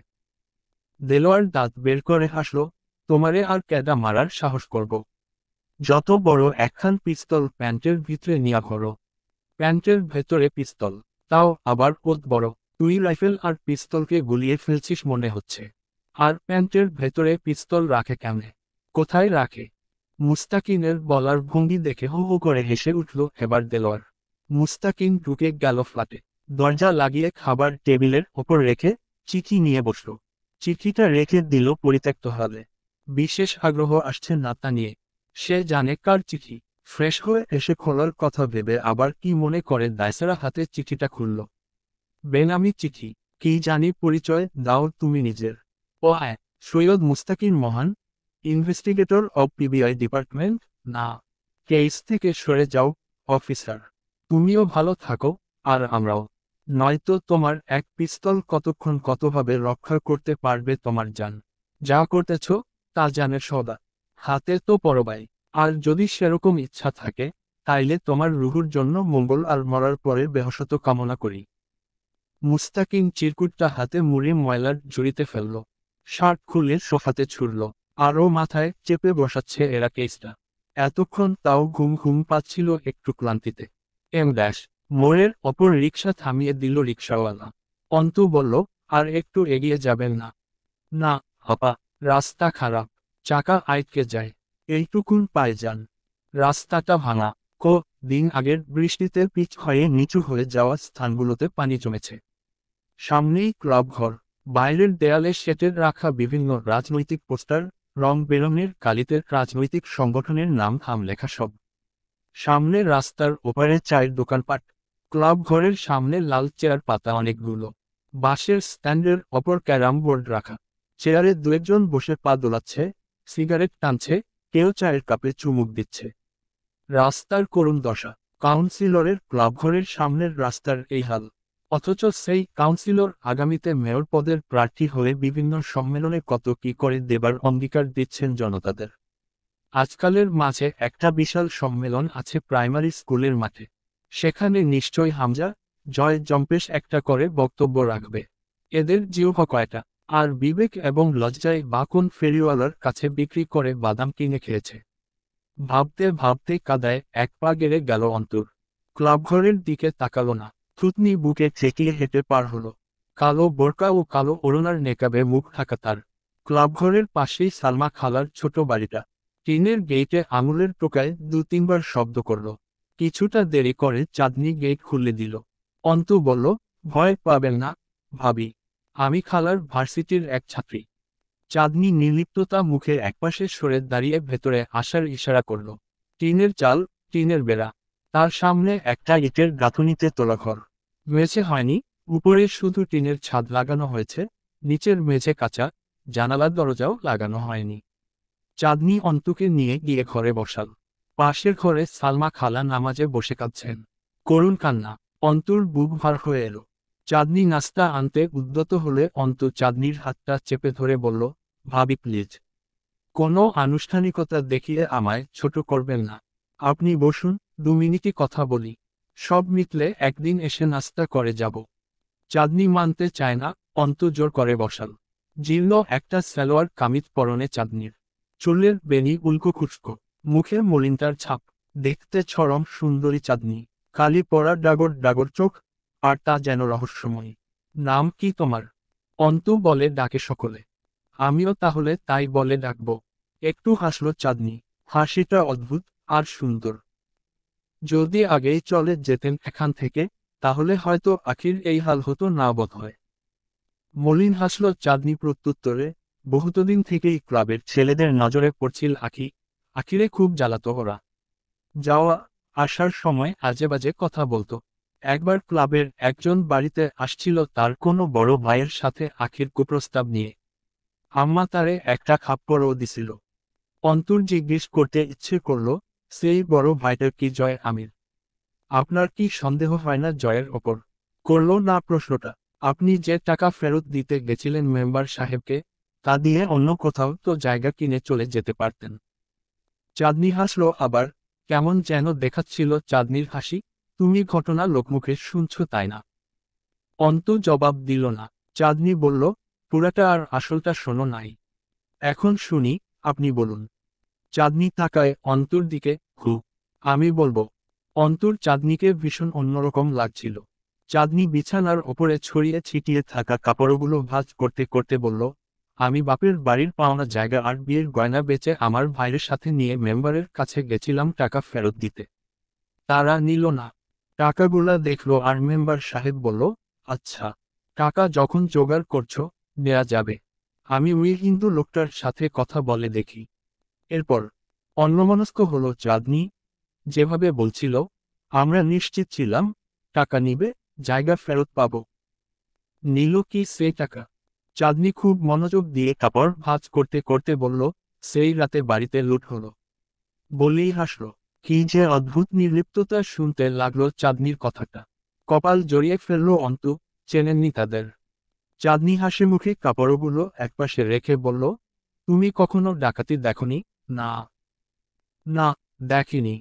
দেলোয়ার দাঁত বের করে হাসল, তোমারে আর ক্যাডা মারার সাহস করব? যত বড় একখান পিস্তল প্যান্টের ভিতরে নিয়া ঘরো। প্যান্টের ভেতরে পিস্তল, তাও আবার ওত বড়। তুই রাইফেল আর পিস্তলকে গুলিয়ে ফেলছিস মনে হচ্ছে। আর প্যান্টের ভেতরে পিস্তল রাখে কেমনে? কোথায় রাখে? মুস্তাকিনের বলার ভঙ্গি দেখে হো হো করে হেসে উঠল এবার দেলোয়ার। মুস্তাকিন ঢুকে গেল ফ্ল্যাটে। দরজা লাগিয়ে খাবার টেবিলের ওপর রেখে চিঠি নিয়ে বসল। চিঠিটা রেখে দিল পরিত্যক্ত হলে। বিশেষ আগ্রহ আসছে না তা নিয়ে। সে জানে কার চিঠি। ফ্রেশ হয়ে এসে খোলার কথা ভেবে আবার কি মনে করে দায়সারা হাতে চিঠিটা খুলল। বেনামি চিঠি। কি জানি পরিচয় দাও তুমি নিজের। ও হ্যাঁ, সৈয়দ মুস্তাকিন মহান, ইনভেস্টিগেটর অব পিবিআই ডিপার্টমেন্ট। না, কেস থেকে সরে যাও, অফিসার। তুমিও ভালো থাকো, আর আমরাও। নয়তো তোমার এক পিস্তল কতক্ষণ কতভাবে রক্ষা করতে পারবে তোমার জান। যা করতেছ তা জানের সদা। হাতে তো পরবাই। আর যদি সেরকম ইচ্ছা থাকে, তাইলে তোমার রুহুর জন্য মঙ্গল আর মরার পরে বেহশত কামনা করি। মুস্তাকিন চিরকুটটা হাতে মুড়ে ময়লার ঝুড়িতে ফেলল। শার্ট খুলে সোফাতে ছুড়ল। আরও মাথায় চেপে বসাচ্ছে এরা কেসটা। এতক্ষণ তাও ঘুম ঘুম পাচ্ছিল একটু ক্লান্তিতে। মোড়ের অপর রিকশা থামিয়ে দিল রিকশাওয়ালা। অন্তু বলল, আর একটু এগিয়ে যাবেন না? না হপা, রাস্তা খারাপ, চাকা আইটকে যায়। এইটুকুন পায়ে যান। রাস্তাটা ভাঙা। দিন আগের বৃষ্টিতে পিচ হয়ে নিচু হয়ে যাওয়া স্থানগুলোতে পানি জমেছে। সামনেই ক্লাব ঘর। বাইরের দেয়ালে সেটের রাখা বিভিন্ন রাজনৈতিক পোস্টার, রং বেরঙের কালিতে রাজনৈতিক সংগঠনের নাম থাম লেখা সব। সামনে রাস্তার ওপারে চায়ের দোকানপাট। ক্লাব ঘরের সামনে লাল চেয়ার পাতা অনেকগুলো। বাঁশের স্ট্যান্ডের ওপর ক্যারাম বোর্ড রাখা। চেয়ারে দু একজন বসে পা দোলাচ্ছে, সিগারেট টানছে, কেউ চায়ের কাপে চুমুক দিচ্ছে। রাস্তার করুণ দশা। কাউন্সিলরের ক্লাবঘরের সামনের রাস্তার এই হাল। অথচ সেই কাউন্সিলর আগামীতে মেয়র পদের প্রার্থী হয়ে বিভিন্ন সম্মেলনে কত কি করে দেবার অঙ্গীকার দিচ্ছেন জনতাদের। আজকালের মাঝে একটা বিশাল সম্মেলন আছে প্রাইমারি স্কুলের মাঠে। সেখানে নিশ্চয়ই হামজা, জয় জম্পেশ একটা করে বক্তব্য রাখবে। এদের জিহ্বা কয়টা, আর বিবেক এবং লজ্জায় বা কোন ফেরিওয়ালার কাছে বিক্রি করে বাদাম কিনে খেয়েছে। ভাবতে ভাবতে কাদায় এক পা গেড়ে গেল অন্তর। ক্লাবঘরের দিকে তাকালো না, থুতনি বুকে ঠেকিয়ে হেঁটে পার হলো। কালো বোরকা ও কালো ওড়নার নেকাবে মুখ ঢাকা তার। ক্লাবঘরের পাশেই সালমা খালার ছোট বাড়িটা। টিনের গেইটে আঙুলের টোকায় 2-3 বার শব্দ করল। কিছুটা দেরি করে চাঁদনি গেট খুলে দিল। অন্তু বলল, ভয় পাবেন না ভাবি, আমি খালার ভার্সিটির এক ছাত্রী। চাঁদনি নির্লিপ্ততা মুখে একপাশে সরে দাঁড়িয়ে ভেতরে আসার ইশারা করল। টিনের চাল, টিনের বেড়া, তার সামনে একটা ইটের গাঁথুনিতে তোলা ঘর। মেঝে হয়নি, উপরে শুধু টিনের ছাদ লাগানো হয়েছে, নিচের মেঝে কাঁচা, জানালার দরজাও লাগানো হয়নি। চাঁদনি অন্তুকে নিয়ে গিয়ে ঘরে বসাল। পাশের ঘরে সালমা খালা নামাজে বসে কাঁদছেন। করুণ কান্না। অন্তুর বুক ভার হয়ে এলো। চাঁদনি নাস্তা আনতে উদ্যত হলে অন্তু চাঁদনির হাতটা চেপে ধরে বলল, ভাবি প্লিজ, কোনো আনুষ্ঠানিকতা দেখিয়ে আমায় ছোট করবেন না। আপনি বসুন, 2 মিনিটই কথা বলি। সব মিটলে একদিন এসে নাস্তা করে যাব। চাঁদনি মানতে চায় না, অন্তু জোর করে বসাল। জীর্ণ একটা সালোয়ার কামিজ পরনে চাঁদনির। চুলের বেনি উল্কো খুস্কো, মুখে মলিনতার ছাপ। দেখতে চরম সুন্দরী চাঁদনি, কালি পরা ডাগর ডাগর চোখ, আর তা যেন রহস্যময়ী। নাম কি তোমার? অন্তু বলে ডাকে সকলে। আমিও তাহলে তাই বলে ডাকব। একটু হাসল চাঁদনি, হাসিটা অদ্ভুত আর সুন্দর। যদি আগেই চলে যেতেন এখান থেকে, তাহলে হয়তো আখির এই হাল হতো না বোধহয়। মলিন হাসল চাঁদনি প্রত্যুত্তরে, বহুতদিন থেকেই ক্লাবের ছেলেদের নজরে পড়ছিল আখি। আখিরে খুব জ্বালাতো ওরা। যাওয়া আসার সময় আজেবাজে কথা বলতো। একবার ক্লাবের একজন বাড়িতে আসছিল তার কোনো বড় ভাইয়ের সাথে আখির কুপ্রস্তাব নিয়ে। আম্মা তারে একটা খাপ্পড়ও দিছিল। অন্তর জিজ্ঞেস করতে ইচ্ছে করল, সেই বড় ভাইটার কি জয় আমির? আপনার কি সন্দেহ হয় না জয়ের ওপর? করল না প্রশ্নটা। আপনি যে টাকা ফেরত দিতে গেছিলেন মেম্বার সাহেবকে, তা দিয়ে অন্য কোথাও তো জায়গা কিনে চলে যেতে পারতেন। চাঁদনি হাসল আবার, কেমন যেন দেখাচ্ছিল চাঁদনির হাসি। তুমি ঘটনা লোকমুখে শুনছ তাই না? অন্তু জবাব দিল না। চাঁদনি বলল, পুরাটা আর আসলটা শোনো নাই। এখন শুনি, আপনি বলুন। চাঁদনি তাকায় অন্তুর দিকে। আমি বলবো। অন্তুর চাঁদনিকে ভীষণ অন্যরকম লাগছিল। চাঁদনি বিছানার ওপরে ছড়িয়ে ছিটিয়ে থাকা কাপড়গুলো ভাঁজ করতে করতে বলল, আমি বাপের বাড়ির পাওনা জায়গা আর বিয়ের গয়না বেচে আমার ভাইয়ের সাথে নিয়ে মেম্বারের কাছে গেছিলাম টাকা ফেরত দিতে। তারা নিল না। টাকাগুলা দেখলো আর মেম্বার সাহেব বলল, আচ্ছা, টাকা যখন জোগাড় করছো, নেয়া যাবে। আমি ওই হিন্দু লোকটার সাথে কথা বলে দেখি। এরপর অন্যমনস্ক হলো চাঁদনি। যেভাবে বলছিল, আমরা নিশ্চিত ছিলাম টাকা নিবে, জায়গা ফেরত পাবো। নিল কি সে টাকা? চাঁদনি খুব মনোযোগ দিয়ে কাপড় ভাঁজ করতে করতে বলল, সেই রাতে বাড়িতে লুট হলো। বলেই হাসল। কি যে অদ্ভুত নির্লিপ্ততা শুনতে লাগলো চাঁদনির কথাটা। কপাল জড়িয়ে ফেলল অন্তু, চেনেননি তাদের। চাঁদনি হাসি মুখে কাপড়গুলো একপাশে রেখে বলল, তুমি কখনো ডাকাতি দেখনি? না, না, দেখিনি।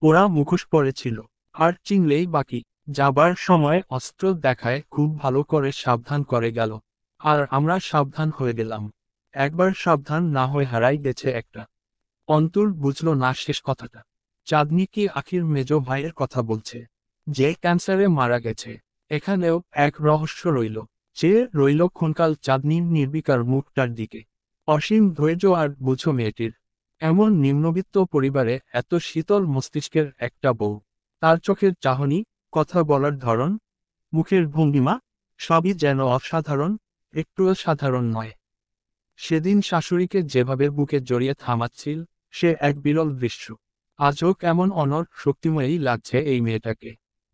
ওরা মুখোশ পরেছিল। আর চিনলেই বাকি। যাবার সময় অস্ত্র দেখায় খুব ভালো করে সাবধান করে গেল। আর আমরা সাবধান হয়ে গেলাম। একবার সাবধান না হয়ে হারাই গেছে একটা। অন্তুর বুঝল না শেষ কথাটা। চাঁদনি কি আখির মেজ ভাইয়ের কথা বলছে, যে ক্যান্সারে মারা গেছে? এখানেও এক রহস্য রইল। যে রইল ক্ষণকাল চাঁদনির নির্বিকার মুখটার দিকে। অসীম ধৈর্য আর বুঝো মেয়েটির। এমন নিম্নবিত্ত পরিবারে এত শীতল মস্তিষ্কের একটা বউ। তার চোখের চাহনি, কথা বলার ধরন, মুখের ভঙ্গিমা, সবই যেন অসাধারণ, একটুও সাধারণ নয়। সেদিন শাশুড়িকে যেভাবে বুকে জড়িয়ে থামাচ্ছিল, সে এক বিরল দৃশ্য। আজও কেমন অনড় শক্তিময়ী লাগছে এই মেয়েটাকে।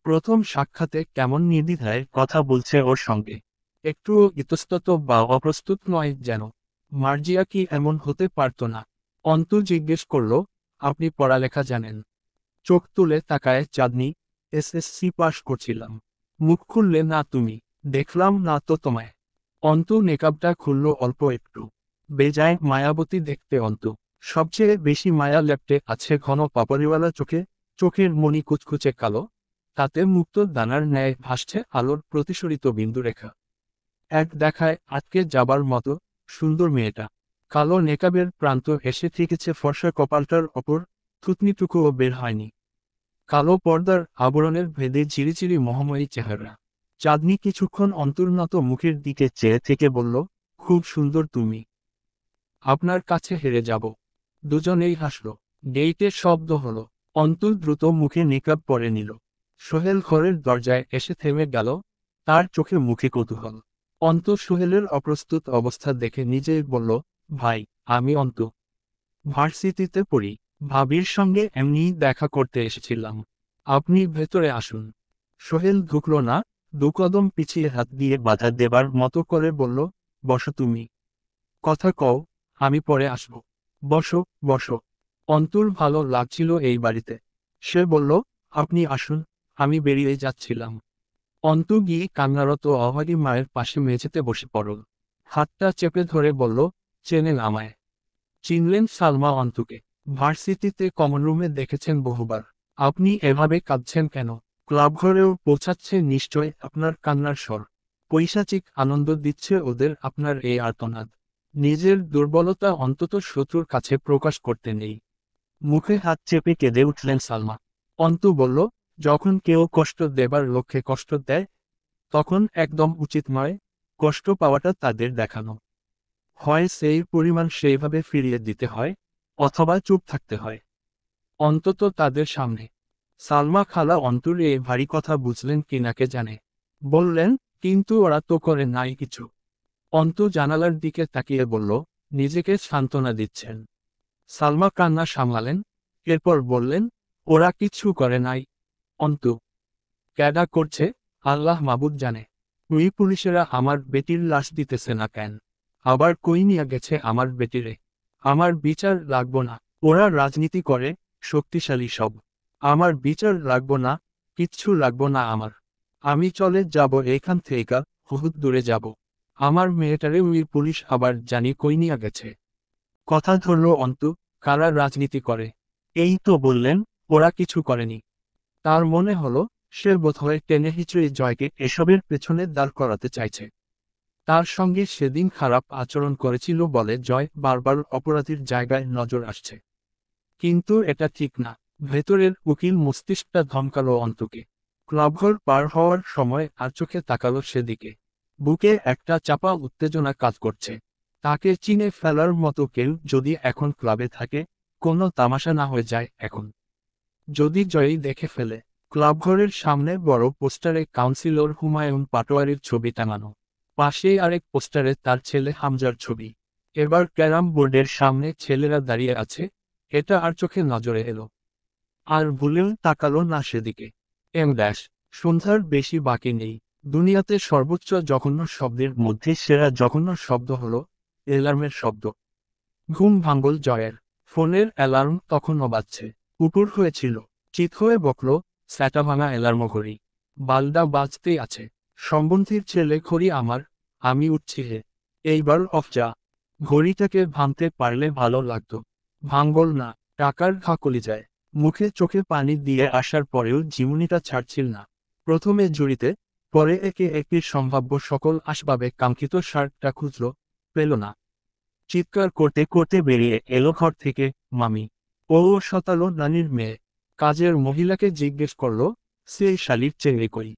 প্রথম সাক্ষাতে কেমন নির্দ্বিধায় কথা বলছে ওর সঙ্গে। একটুও ইতস্তত বা অপ্রস্তুত নয় যেন। মার্জিয়া কি এমন হতে পারত না? অন্তু জিজ্ঞেস করল, আপনি পড়ালেখা জানেন? চোখ তুলে তাকায় চাঁদনি, এসএসসি পাশ করছিলাম। মুখ খুললে না তুমি, দেখলাম না তো তোমায়। অন্তু নেকাবটা খুলল অল্প একটু। বেজায় মায়াবতী দেখতে অন্তু। সবচেয়ে বেশি মায়া লেপ্টে আছে ঘন পাপড়িওয়ালা চোখে, চোখের মণি কুচকুচে কালো, তাতে মুক্ত দানার ন্যায় ভাসছে আলোর প্রতিসরিত বিন্দুরেখা। এক দেখায় আটকে যাবার মতো সুন্দর মেয়েটা। কালো নেকাবের প্রান্ত এসে ঠেকেছে ফর্সা কপালটার ওপর, থুতনিটুকুও বের হয়নি। কালো পর্দার আবরণের ভেদে চিরিচিরি মহাময়ী চেহারা। চাঁদনি কিছুক্ষণ অন্তর্নত মুখের দিকে চেয়ে থেকে বলল, খুব সুন্দর তুমি। আপনার কাছে হেরে যাব। দুজনেই হাসল। গেইটে শব্দ হলো। অন্তু দ্রুত মুখে নিকাব পরে নিল। সোহেল ঘরের দরজায় এসে থেমে গেল, তার চোখে মুখে কৌতূহল। অন্তু সোহেলের অপ্রস্তুত অবস্থা দেখে নিজেই বলল, ভাই, আমি অন্তু। ভার্সিটিতে পড়ি। ভাবির সঙ্গে এমনিই দেখা করতে এসেছিলাম। আপনি ভেতরে আসুন। সোহেল ঢুকল না, দুকদম পিছিয়ে হাত দিয়ে বাধা দেবার মতো করে বলল, বসো তুমি। কথা কও, আমি পরে আসব। বসো, বসো। অন্তুর ভালো লাগছিল এই বাড়িতে। সে বলল, আপনি আসুন, আমি বেরিয়ে যাচ্ছিলাম। অন্তু গিয়ে কান্নারত অভাগী মায়ের পাশে মেঝেতে বসে পড়ল। হাতটা চেপে ধরে বলল, চেনেন আমায়? চিনলেন সালমা অন্তুকে? ভার্সিটিতে কমন রুমে দেখেছেন বহুবার। আপনি এভাবে কাঁদছেন কেন? ক্লাবঘরেও পৌঁছাচ্ছে নিশ্চয় আপনার কান্নার স্বর। পৈশাচিক আনন্দ দিচ্ছে ওদের আপনার এই আর্তনাদ। নিজের দুর্বলতা অন্তত শত্রুর কাছে প্রকাশ করতে নেই। মুখে হাত চেপে কেঁদে উঠলেন সালমা। অন্তু বলল, যখন কেউ কষ্ট দেবার লক্ষ্যে কষ্ট দেয়, তখন একদম উচিত নয় কষ্ট পাওয়াটা তাদের দেখানো। হয় সেই পরিমাণ সেইভাবে ফিরিয়ে দিতে হয়, অথবা চুপ থাকতে হয়, অন্তত তাদের সামনে। সালমা খালা অন্তুর এই ভারী কথা বুঝলেন কিনাকে জানে। বললেন, কিন্তু ওরা তো করে নাই কিছু। অন্তু জানালার দিকে তাকিয়ে বলল, নিজেকে সান্ত্বনা দিচ্ছেন। সালমা কান্না সামলালেন, এরপর বললেন, ওরা কিচ্ছু করে নাই। অন্তু, ক্যাডা করছে, আল্লাহ মাবুদ জানে। ওই পুলিশেরা আমার বেটির লাশ দিতেছে না কেন? আবার কই নিয়ে গেছে আমার বেটিরে? আমার বিচার লাগবো না। ওরা রাজনীতি করে, শক্তিশালী সব। আমার বিচার লাগবো না, কিচ্ছু লাগবো না আমার। আমি চলে যাব এখান থেকে, বহুত দূরে যাব। আমার মেয়েটারে ওই পুলিশ আবার জানি কই নিয়ে গেছে। কথা ধরল অন্তু, কারা রাজনীতি করে? এই তো বললেন, ওরা কিছু করেনি। তার মনে হলো, সে বোধহয় টেনে হিচড়ে জয়কে এসবের পেছনে দাঁড় করাতে চাইছে। তার সঙ্গে সেদিন খারাপ আচরণ করেছিল বলে জয় বারবার অপরাধীর জায়গায় নজর আসছে। কিন্তু এটা ঠিক না। ভেতরের উকিল মস্তিষ্কটা ধমকালো অন্তুকে। ক্লাবঘর পার হওয়ার সময় আর চোখে তাকালো সেদিকে। বুকে একটা চাপা উত্তেজনা কাজ করছে। তাকে চিনে ফেলার মতো কেউ যদি এখন ক্লাবে থাকে, কোনো তামাশা না হয়ে যায় এখন। যদি জয়ই দেখে ফেলে। ক্লাবঘরের সামনে বড় পোস্টারে কাউন্সিলর হুমায়ুন পাটোয়ারির ছবি টাঙানো। পাশেই আরেক পোস্টারে তার ছেলে হামজার ছবি। এবার ক্যারাম বোর্ডের সামনে ছেলেরা দাঁড়িয়ে আছে, এটা আর চোখে নজরে এলো। আর ভুলেও তাকালো না সেদিকে। ড্যাশ সন্ধ্যার বেশি বাকি নেই। দুনিয়াতে সর্বোচ্চ জঘন্য শব্দের মধ্যে সেরা জঘন্য শব্দ হলো অ্যালার্মের শব্দ। ঘুম ভাঙল জয়ের। ফোনের অ্যালার্ম তখনও বাজছে। উপর হয়েছিল। চিত হয়ে বকল, স্যাটা ভাঙা অ্যালার্ম ঘড়ি। বালদা বাজতেই আছে। সম্বন্ধীর ছেলে ঘড়ি আমার, আমি উঠছি হে। এইবার অফ যা। ঘড়িটাকে ভাঙতে পারলে ভালো লাগতো। ভাঙল না। টাকার ঘাকলি যায়। মুখে চোখে পানি দিয়ে আসার পরেও ঝিমুনিটা ছাড়ছিল না। প্রথমে জুড়িতে, পরে একে একে সম্ভাব্য সকল আসবাবে কাঙ্ক্ষিত শার্টটা খুঁজল, পেল না। চিৎকার করতে করতে বেরিয়ে এলো ঘর থেকে, মামি। ও শতালো নানির মেয়ে। কাজের মহিলাকে জিজ্ঞেস করল, সেই শালির চেয়ে কই?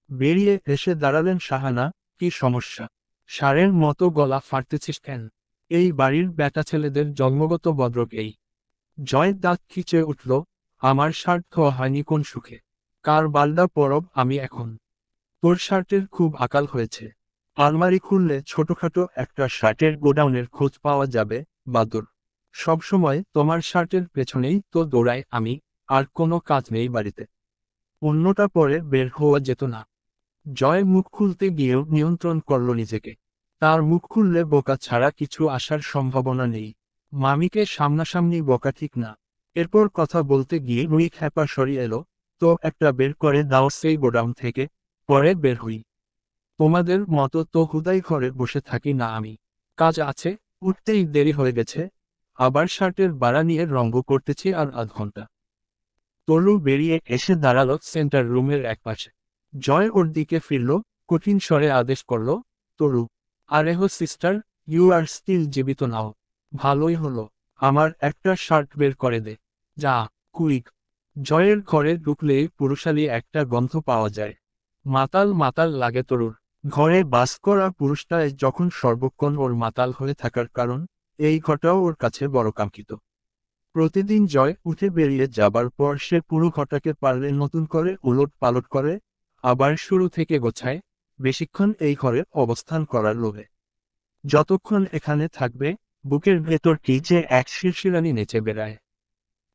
বেরিয়ে এসে দাঁড়ালেন শাহানা, কি সমস্যা? ষাঁড়ের মতো গলা ফাটতেছিস কেন? এই বাড়ির বেটা ছেলেদের জন্মগত বদ্রক এই। জয় দাঁত খিচে উঠল, আমার শার্ট ধোয়া হয়নি কোন সুখে? কার বালদা পরব আমি এখন? তোর শার্টের খুব আকাল হয়েছে। আলমারি খুললে ছোটখাটো একটা শার্টের গোডাউনের খোঁজ পাওয়া যাবে, বাদর। সবসময় তোমার শার্টের পেছনেই তো দৌড়াই আমি, আর কোনো কাজ নেই বাড়িতে। অন্যটা পরে বের হওয়া যেত না। জয় মুখ খুলতে গিয়েও নিয়ন্ত্রণ করল নিজেকে। তার মুখ খুললে বোকা ছাড়া কিছু আসার সম্ভাবনা নেই। মামিকে সামনাসামনি বকা ঠিক না। এরপর কথা বলতে গিয়ে রুই খ্যাপা সরিয়ে এলো, তো একটা বের করে দাও সেই গোডাউন থেকে, পরে বের হই। তোমাদের মতো তো হুদাই ঘরে বসে থাকি না আমি। কাজ আছে, উঠতেই দেরি হয়ে গেছে। আবার শার্টের বাড়া নিয়ে রঙ্গ করতেছি আর আধ ঘন্টা। তরু বেরিয়ে এসে দাঁড়ালো সেন্টার রুমের একপাশে। জয় ওর দিকে ফিরল, কঠিন স্বরে আদেশ করল, তরু, আরেহ সিস্টার, ইউ আর স্টিল জীবিত নাও। ভালোই হলো, আমার একটা শার্ট বের করে দে। যা, কুইক। জয়ের ঘরে ঢুকলেই পুরুষালী একটা গন্ধ পাওয়া যায়। মাতাল মাতাল লাগে তরুর। ঘরে বাস করা পুরুষটায় যখন সর্বক্ষণ ওর মাতাল হয়ে থাকার কারণ, এই ঘটাও ওর কাছে বড় কাঙ্ক্ষিত। প্রতিদিন জয় উঠে বেরিয়ে যাবার পর সে পুরো ঘটাকে পারলে নতুন করে উলট পালট করে, আবার শুরু থেকে গোছায়, বেশিক্ষণ এই ঘরে অবস্থান করার লোভে। যতক্ষণ এখানে থাকবে, বুকের ভেতর কি যে এক শিরশিরানি নেচে বেড়ায়।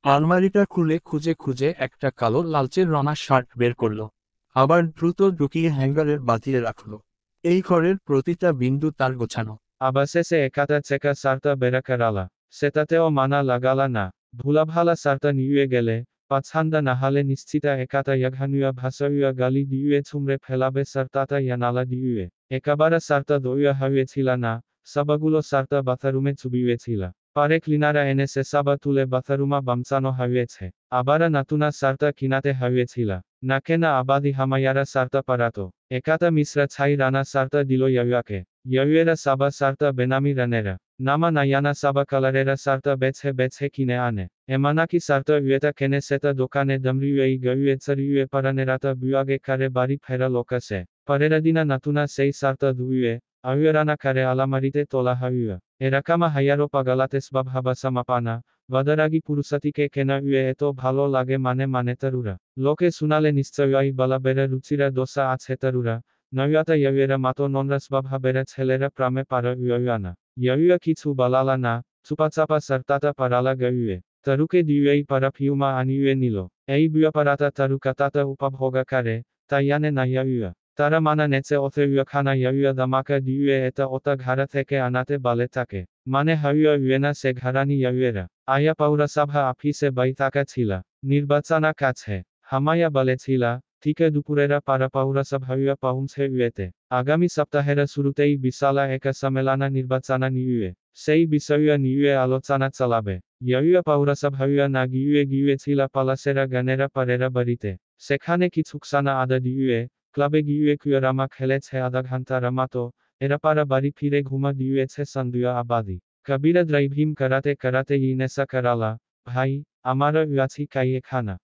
আলমারিটা খুলে খুঁজে খুঁজে একটা কালো লালচে রঙা শার্ট বের করলো। আবার দ্রুত ঢুকিয়ে হ্যাঙ্গারে বাঁধিয়ে রাখলো। এই ঘরের প্রতিটা বিন্দু তার গোছানো। Abasese ekata tseka sarta berakarala. Setateo mana lagala na. Bhulabhala sarta niue gele. Patshanda nahale nischita ekata yaghanuya bhasauya gali diue chumre phelabe sartata yanala diue. Ekabara sarta doya hauechila na. Sabagulo sarta batharume chubiuechila. Pare cleanara ene sesaba tule batharuma bamsano haueche. Abara natuna sarta kinate hauechila. Nakena abadi hamayara sarta parato. Ekata misra chai rana sarta dilo yayuake. Yayuera saba sarta benami ranera. Nama nayana saba kalarera sarta bethe bethe kine ane. Emanaki sarta ueta kene seta dokane damriue gauetsariue paranerata buage kare bari phera lokase. Pareradina natuna sei sarta duue. Auerana kare alamarite tola hauya. Erakama hayaro pagalates babhabasa mapana. Vadaragi purusatike kena ue eto bhalo lage mane tarura. Loke sunale নিশ্চয়ই balabera ruchira dosa আছে tarura. নয়ুয়াতা ইয়াউয়েরা মাতো ননরাস বাভাবেরা ছেলেরা প্রামে পারা ইয়ুয়ানা। ইয়াউয়া কিছু বালালা না, চুপাচাপা সারতাতা পারালা গাউয়ে। তারুকে দিউয়েই পারা ফিউমা আনিউয়ে নিল। এই বুয়াপারাতা তারুকা তাতা উপভোগা কারে, তাইয়ানে না ইয়াউয়া। তারা মানা নেচে ওথে খানা ইয়াউয়া দামাকা দিউয়ে এটা ওতা ঘাড়া থেকে আনাতে বালে তাকে। মানে হাউয়া উয়েনা সে ঘাড়ানি ইয়াউয়েরা। আয়া পাউরাসাভা আফিসে বাই তাকা ছিলা। নির্বাচনা কাছে। হামায়া বালে ছিলা। Tika dupurera para paurasabhauya pahumse uete. Agami saptahera surutei bisala eka samelana nirbachana niue. Sei bisauya niue alochana chalabe. Yauya paurasabhauya na giue chila palasera ganera parera barite. Sekhane kichuksana ada diue, klabe giue kuarama kheleche ada ghanta ramato, era para bari phire ঘুমা দিয়েছে সন্ধ্যা আবাদি। কবিরা দ্রাইভিম karate ইনেসা karala, ভাই, আমারও উয়াছি কাইয়ে খানা।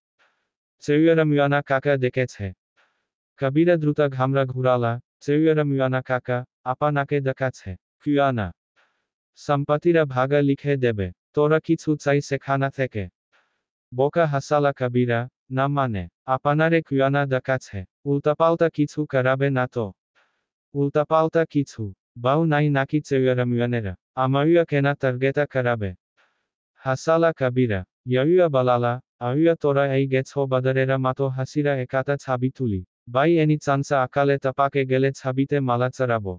চেউয়ারামিয়ানা কাকা ডেকেছে। কবিরা দ্রুত ঘামরা ঘুরালা, চেউয়ারামিয়ানা কাকা, আপা নাকে দেখাচ্ছে। কুয়ানা। সম্পত্তিরা ভাগা লিখে দেবে। তোরা কিছু চাই সেখানা থেকে। বোকা হাসালা কবিরা, না মানে। আপনারে কুয়ানা দেখাচ্ছে। উল্টাপাল্টা কিছু করাবে না তো। উল্টাপাল্টা কিছু। বাউ নাই নাকি চেউয়ারামিয়ানেরা। আমাউয়া কেনা টার্গেটা করাবে। হাসালা কবিরা। ইয়াউয়া বালালা, আউয়া তোরা এই গেছো বাদারেরা মাতো হাসিরা একাতা ছাবি তুলি। বাই এনি চান্সা আকালে তাপাকে গেলে ছাবিতে মালা চড়াবো।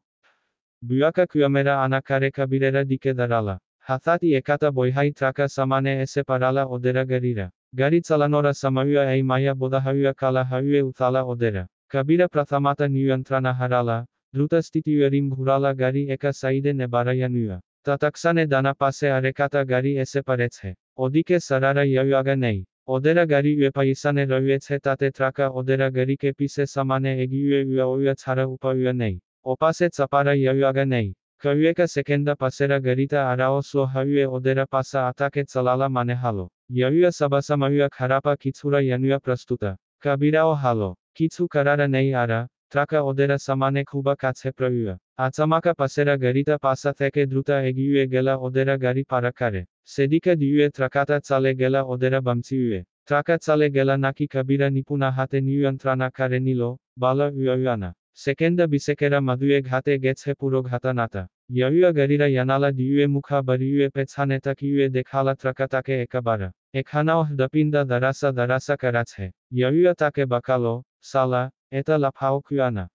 বুয়াকা কুয়ামেরা আনাকারে কবিরেরা দিকে দাঁড়ালা। হাতাতি একাতা বইহাই ট্রাকা সামানে এসে পারালা ওদেরা গাড়িরা। গাড়ি চালানোরা সামাউয়া এই মায়া বোদাহাউয়া কালা হাউয়ে উতালা ওদেরা। কবিরা প্রথমাতা নিয়ন্ত্রণা হারালা, দ্রুত স্থিতিউয়ারিম ঘুরালা গাড়ি একা সাইডে নে বাড়াইয়া নিয়া। ততক্ষণে ডানা পাশে আরেকাতা গাড়ি এসে পড়েছে। ওদিকে সারারা ইয়াউয়াগা নেই। ওদেরা গাড়ি পাইসানে রয়েছে তাতে ট্রাকা ওদেরা গাড়িকে পিছে সামানে এগিয়ে উয়া ছাড়া উপায় নেই। ওপাশে চাপারা ইয়াউয়াগা নেই। কয়েকা সেকেন্ডা পাশেরা গাড়িটা আরাও স্লো হাউয়ে ওদেরা পাশা আতাকে চালালা মানে হালো। ইয়াউয়া সাবাসামাউয়া খারাপা কিছুরা ইয়ানুয়া প্রস্তুতা। কবিরাও হালো। কিছু করারা নেই আরা, ট্রাকা ওদেরা সামানে খুবা কাছে প্রয়ুয়া। আচামাকা পাশেরা গাড়িটা পাশা থেকে দ্রুত এগিয়ে গেলা ওদেরা গাড়ি পারা কারে। সেদিকে দিউয়ে ট্রাকাটা চালে গেলা ওদেরা বামচিউয়ে। ট্রাকা চালে গেলা নাকি কবিরা নিপুণা হাতে নিয়ন্ত্রণা কারে নিল, বালা উয়ানা। সেকেন্ডা বিসেকেরা মাদুয়ে ঘাতে গেছে পুরো ঘাতানাতা। ইয়াউয়া গাড়িরা ইয়ানালা দিউয়ে মুখা বাড়িউয়ে পেছানে তাকিউয়ে দেখালা ট্রাকাটাকে একাবারা। এখানাও দপিন্দা দারাসা করাছে। ইয়াউয়া তাকে বাকালো, সালা, এটা লাফাও কুয়ানা।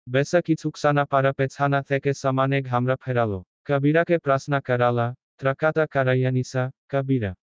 বেসা কিছুকসানা পারা পেছানা থেকে সামানে ঘামরা ফেরালো। কবিরাকে প্রশ্ন করালা, ট্রাকাটা কারাইয়ানিসা, কবিরা।